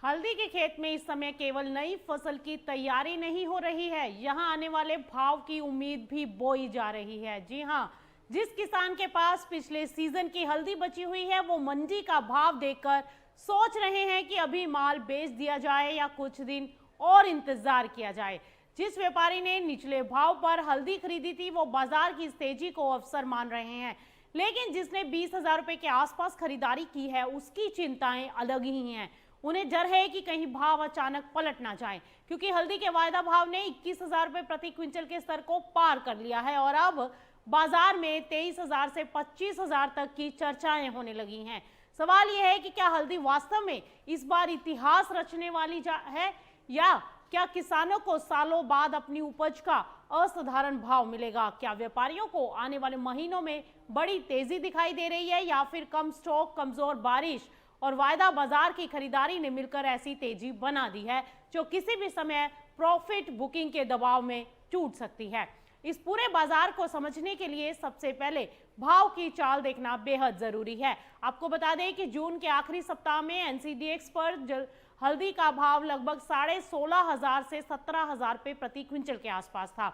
हल्दी के खेत में इस समय केवल नई फसल की तैयारी नहीं हो रही है, यहां आने वाले भाव की उम्मीद भी बोई जा रही है। जी हां, जिस किसान के पास पिछले सीजन की हल्दी बची हुई है, वो मंडी का भाव देखकर सोच रहे हैं कि अभी माल बेच दिया जाए या कुछ दिन और इंतजार किया जाए। जिस व्यापारी ने निचले भाव पर हल्दी खरीदी थी, वो बाजार की इस तेजी को अवसर मान रहे हैं, लेकिन जिसने 20,000 रुपए के आसपास खरीदारी की है, उसकी चिंताएं अलग ही हैं। उन्हें डर है कि कहीं भाव अचानक पलट ना जाए, क्योंकि हल्दी के वायदा भाव ने 21,000 रुपए प्रति क्विंटल के स्तर को पार कर लिया है और अब बाजार में 23,000 से 25,000 तक की चर्चाएं होने लगी हैं। सवाल यह है कि क्या हल्दी वास्तव में इस बार इतिहास रचने वाली है, या क्या किसानों को सालों बाद अपनी उपज का असाधारण भाव मिलेगा? क्या व्यापारियों को आने वाले महीनों में बड़ी तेजी दिखाई दे रही है, या फिर कम स्टॉक, कमजोर बारिश और वायदा बाजार की खरीदारी ने मिलकर ऐसी तेजी बना दी है जो किसी भी समय प्रॉफिट बुकिंग के दबाव में टूट सकती है? इस पूरे बाजार को समझने के लिए सबसे पहले भाव की चाल देखना बेहद जरूरी है। आपको बता दें कि जून के आखिरी सप्ताह में एनसीडीएक्स पर हल्दी का भाव लगभग 16,500 से 17,000 रुपए प्रति क्विंटल के आसपास था।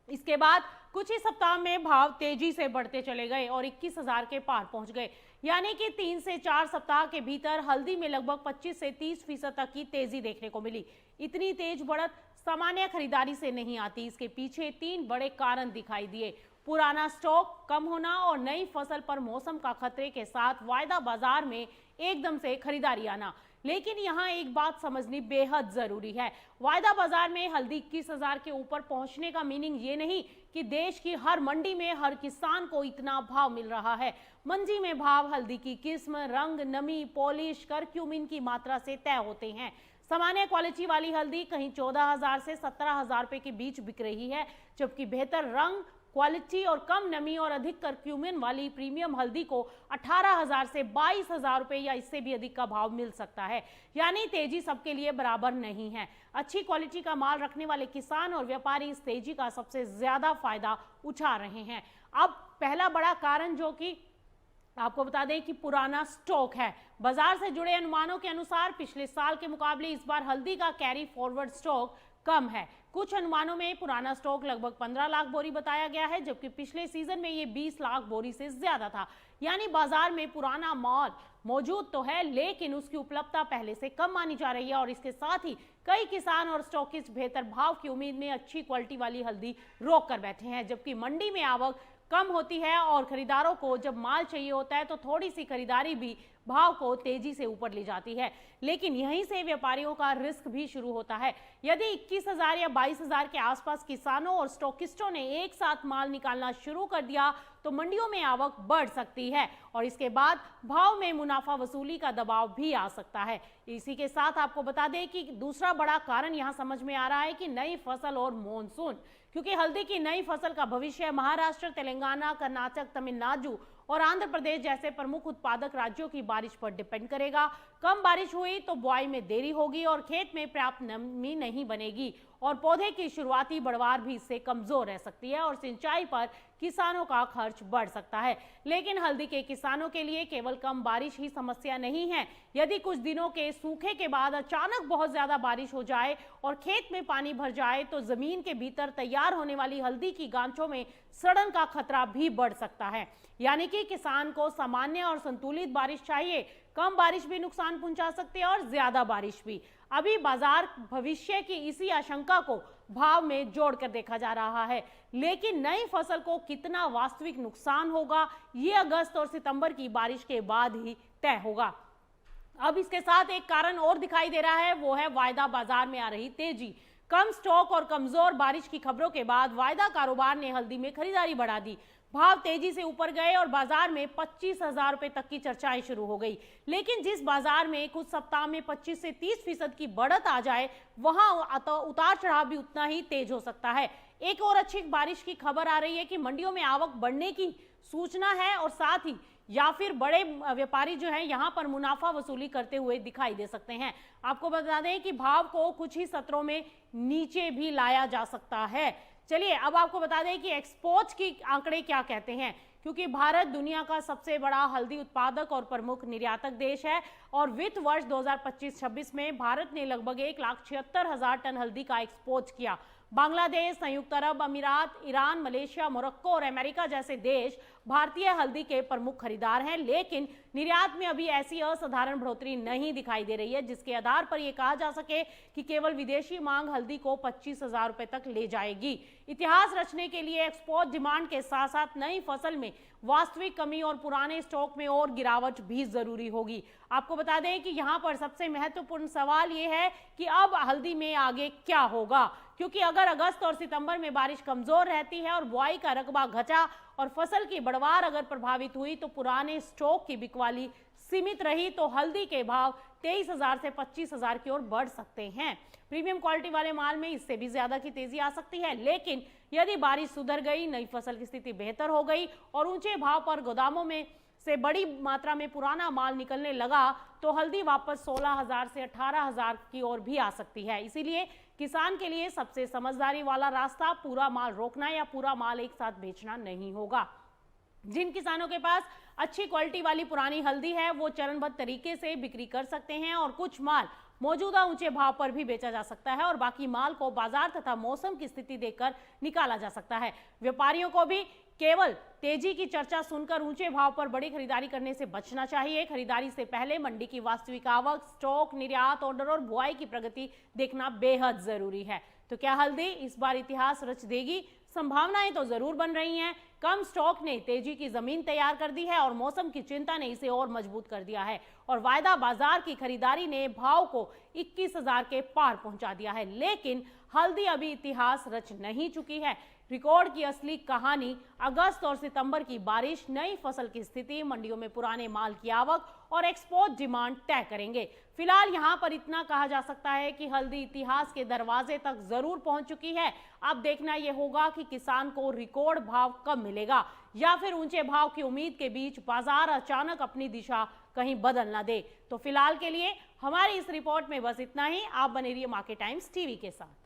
इसके बाद कुछ ही सप्ताह में भाव तेजी से बढ़ते चले गए और 21,000 के पार पहुंच गए, यानी कि 3 से 4 सप्ताह के भीतर हल्दी में लगभग 25 से 30% तक की तेजी देखने को मिली। इतनी तेज बढ़त सामान्य खरीदारी से नहीं आती। इसके पीछे 3 बड़े कारण दिखाई दिए: पुराना स्टॉक कम होना और नई फसल पर मौसम का खतरे के साथ वायदा बाजार में एकदम से खरीदारी आना। लेकिन यहाँ एक बात समझनी बेहद जरूरी है, वायदा बाजार में हल्दी 21,000 के ऊपर पहुंचने का मीनिंग ये नहीं कि देश की हर मंडी में हर किसान को इतना भाव मिल रहा है। मंडी में भाव हल्दी की किस्म, रंग, नमी, पॉलिश, करक्यूमिन की मात्रा से तय होते हैं। सामान्य क्वालिटी वाली हल्दी कहीं 14,000 से 17,000 रुपए के बीच बिक रही है, जबकि बेहतर रंग, क्वालिटी और कम नमी और अधिक करक्यूमिन वाली प्रीमियम हल्दी को 18,000 से 22,000 रुपए या इससे भी अधिक का भाव मिल सकता है। यानी तेजी सबके लिए बराबर नहीं है। अच्छी क्वालिटी का माल रखने वाले किसान और व्यापारी इस तेजी का सबसे ज्यादा फायदा उठा रहे हैं। अब पहला बड़ा कारण जो कि आपको बता दें कि पुराना स्टॉक है। बाजार से जुड़े अनुमानों के अनुसार पिछले साल के मुकाबले इस बार हल्दी का कैरी फॉरवर्ड स्टॉक कम है। कुछ अनुमानों में पुराना स्टॉक लगभग 15 लाख बोरी बताया गया है, जबकि पिछले सीजन में ये 20 लाख बोरी से ज्यादा था। यानी बाजार में पुराना माल मौजूद तो है, लेकिन उसकी उपलब्धता पहले से कम मानी जा रही है और इसके साथ ही कई किसान और स्टॉकिस्ट बेहतर भाव की उम्मीद में अच्छी क्वालिटी वाली हल्दी रोक कर बैठे हैं। जबकि मंडी में आवक कम होती है और खरीदारों को जब माल चाहिए होता है तो थोड़ी सी खरीदारी भी भाव को तेजी से ऊपर ले जाती है। लेकिन यहीं से व्यापारियों का रिस्क भी शुरू होता है। यदि 21,000 या 22,000 के आसपास किसानों और स्टॉकिस्टों ने एक साथ माल निकालना शुरू कर दिया तो मंडियों में आवक बढ़ सकती है और इसके बाद भाव में मुनाफा वसूली का दबाव भी आ सकता है। इसी के साथ आपको बता दें कि दूसरा बड़ा कारण यहां समझ में आ रहा है कि नई फसल और मॉनसून, क्योंकि हल्दी की नई फसल का भविष्य महाराष्ट्र, तेलंगाना, कर्नाटक, तमिलनाडु और आंध्र प्रदेश जैसे प्रमुख उत्पादक राज्यों की बारिश पर डिपेंड करेगा। कम बारिश हुई तो बुआई में देरी होगी और खेत में पर्याप्त नमी नहीं बनेगी और पौधे की शुरुआती बढ़वार भी इससे कमजोर रह सकती है और सिंचाई पर किसानों का खर्च बढ़ सकता है। लेकिन हल्दी के किसानों के लिए केवल कम बारिश ही समस्या नहीं है। यदि कुछ दिनों के सूखे के बाद अचानक बहुत ज्यादा बारिश हो जाए और खेत में पानी भर जाए तो जमीन के भीतर तैयार होने वाली हल्दी की गांठों में सड़न का खतरा भी बढ़ सकता है। यानी कि किसान को सामान्य और संतुलित बारिश चाहिए। कम बारिश भी नुकसान पहुंचा सकती है और ज्यादा बारिश भी। अभी बाजार भविष्य की इसी आशंका को भाव में जोड़कर देखा जा रहा है, लेकिन नई फसल को कितना वास्तविक नुकसान होगा ये अगस्त और सितंबर की बारिश के बाद ही तय होगा। अब इसके साथ एक कारण और दिखाई दे रहा है, वो है वायदा बाजार में आ रही तेजी। कम स्टॉक और कमजोर बारिश की खबरों के बाद वायदा कारोबार ने हल्दी में खरीदारी बढ़ा दी। भाव तेजी से ऊपर गए और बाजार में 25,000 रुपए तक की चर्चाएं शुरू हो गई। लेकिन जिस बाजार में कुछ सप्ताह में 25 से 30% की बढ़त आ जाए, वहां उतार चढ़ाव भी उतना ही तेज हो सकता है। एक और अच्छी बारिश की खबर आ रही है कि मंडियों में आवक बढ़ने की सूचना है और साथ ही या फिर बड़े व्यापारी जो है यहाँ पर मुनाफा वसूली करते हुए दिखाई दे सकते हैं। आपको बता दें कि भाव को कुछ ही सत्रों में नीचे भी लाया जा सकता है। चलिए अब आपको बता दें कि एक्सपोर्ट की आंकड़े क्या कहते हैं, क्योंकि भारत दुनिया का सबसे बड़ा हल्दी उत्पादक और प्रमुख निर्यातक देश है। और वित्त वर्ष 2025-26 में भारत ने लगभग 1,76,000 टन हल्दी का एक्सपोर्ट किया। बांग्लादेश, संयुक्त अरब अमीरात, ईरान, मलेशिया, मोरक्को और अमेरिका जैसे देश भारतीय हल्दी के प्रमुख खरीदार हैं, लेकिन निर्यात में अभी ऐसी असाधारण बढ़ोतरी नहीं दिखाई दे रही है जिसके आधार पर यह कहा जा सके कि केवल विदेशी मांग हल्दी को 25,000 रुपए तक ले जाएगी। इतिहास रचने के लिए एक्सपोर्ट डिमांड के साथ साथ नई फसल में वास्तविक कमी और पुराने स्टॉक में और गिरावट भी जरूरी होगी। आपको बता दें कि यहाँ पर सबसे महत्वपूर्ण सवाल ये है कि अब हल्दी में आगे क्या होगा, क्योंकि अगर अगस्त और सितंबर में बारिश कमजोर रहती है और बुआई का रकबा घटा और फसल की बढ़वार अगर प्रभावित हुई तो पुराने स्टॉक की बिकवाली सीमित रही तो हल्दी के भाव 23,000 से 25,000 की ओर बढ़ सकते हैं। प्रीमियम क्वालिटी वाले माल में इससे भी ज्यादा की तेजी आ सकती है, लेकिन यदि बारिश सुधर गई, नई फसल की स्थिति बेहतर हो गई और ऊंचे भाव पर गोदामों में से बड़ी मात्रा में पुराना माल निकलने लगा तो हल्दी वापस 16,000 से 18,000 की ओर भी आ सकती है। इसीलिए किसान के लिए सबसे समझदारी वाला रास्ता पूरा माल रोकना या पूरा माल एक साथ बेचना नहीं होगा। जिन किसानों के पास अच्छी क्वालिटी वाली पुरानी हल्दी है वो चरणबद्ध तरीके से बिक्री कर सकते हैं और कुछ माल मौजूदा ऊंचे भाव पर भी बेचा जा सकता है और बाकी माल को बाजार तथा मौसम की स्थिति देखकर निकाला जा सकता है। व्यापारियों को भी केवल तेजी की चर्चा सुनकर ऊंचे भाव पर बड़ी खरीदारी करने से बचना चाहिए। खरीदारी से पहले मंडी की वास्तविक आवक, स्टॉक, निर्यात, ऑर्डर और बुआई की प्रगति देखना बेहद जरूरी है। तो क्या हल्दी इस बार इतिहास रच देगी? संभावनाएं तो जरूर बन रही हैं। कम स्टॉक ने तेजी की जमीन तैयार कर दी है और मौसम की चिंता ने इसे और मजबूत कर दिया है और वायदा बाजार की खरीदारी ने भाव को 21,000 के पार पहुंचा दिया है। लेकिन हल्दी अभी इतिहास रच नहीं चुकी है। रिकॉर्ड की असली कहानी अगस्त और सितंबर की बारिश, नई फसल की स्थिति, मंडियों में पुराने माल की आवक और एक्सपोर्ट डिमांड तय करेंगे। फिलहाल यहां पर इतना कहा जा सकता है कि हल्दी इतिहास के दरवाजे तक जरूर पहुंच चुकी है। अब देखना यह होगा कि किसान को रिकॉर्ड भाव कब मिलेगा या फिर ऊंचे भाव की उम्मीद के बीच बाजार अचानक अपनी दिशा कहीं बदल ना दे। तो फिलहाल के लिए हमारी इस रिपोर्ट में बस इतना ही। आप बने रहिए मार्केट टाइम्स टीवी के साथ।